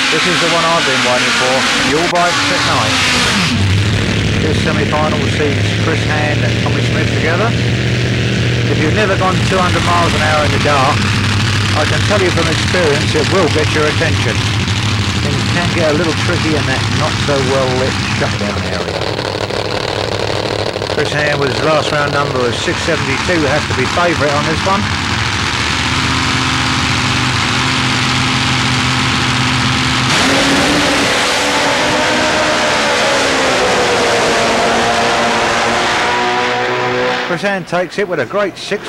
This is the one I've been waiting for. Your bikes at night. This semi-final sees Chris Hand and Tommy Smith together. If you've never gone 200 miles an hour in the dark, I can tell you from experience it will get your attention. Things can get a little tricky in that not so well lit shutdown area. Chris Hand with his last round number of 672 has to be favourite on this one. Chris Hand takes it with a great 655.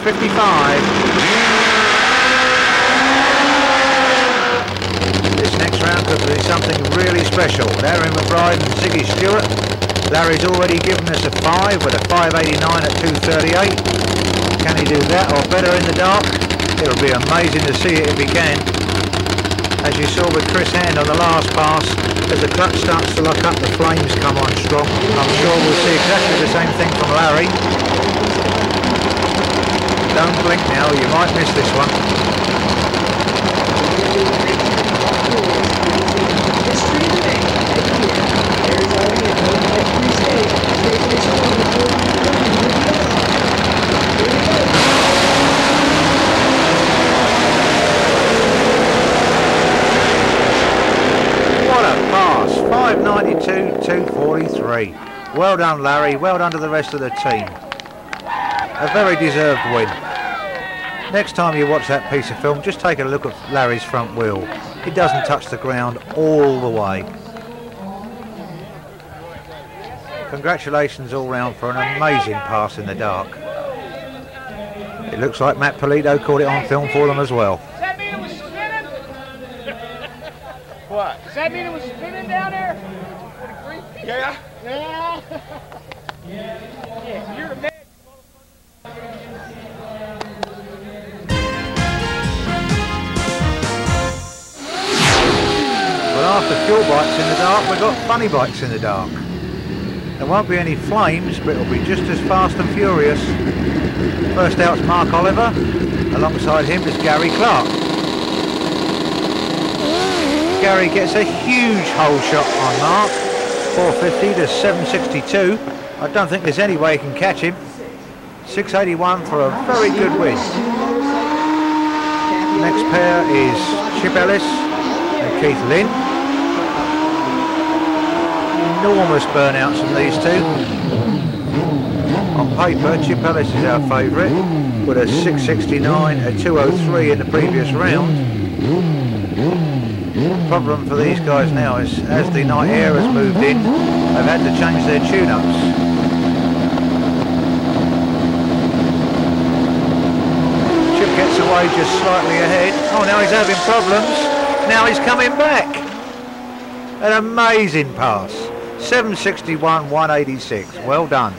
This next round could be something really special. Larry McBride and Ziggy Stewart. Larry's already given us a 5 with a 589 at 238. Can he do that or better in the dark? It'll be amazing to see it if he can. As you saw with Chris Hand on the last pass, as the clutch starts to lock up, the flames come on strong. I'm sure we'll see exactly the same thing from Larry. Don't blink now, you might miss this one. What a pass, 592, 243. Well done Larry, well done to the rest of the team. A very deserved win. Next time you watch that piece of film, just take a look at Larry's front wheel. It doesn't touch the ground all the way. Congratulations all round for an amazing pass in the dark. It looks like Matt Polito caught it on film for them as well. Does that mean it was spinning? What? Does that mean it was spinning down there? Yeah. Yeah. Yeah. You're a man. Well, after fuel bikes in the dark, we've got funny bikes in the dark. There won't be any flames, but it'll be just as fast and furious. First out's Mark Oliver. Alongside him is Gary Clark. Gary gets a huge hole shot on Mark. 450 to 762. I don't think there's any way he can catch him. 681 for a very good win. Next pair is Chip Ellis and Keith Lynn. Enormous burnouts from these two. On paper, Chip Ellis is our favourite with a 669, a 203 in the previous round. The problem for these guys now is as the night air has moved in, they've had to change their tune-ups. Chip gets away just slightly ahead. Oh, now he's having problems. Now he's coming back. An amazing pass. 761, 186. Well done.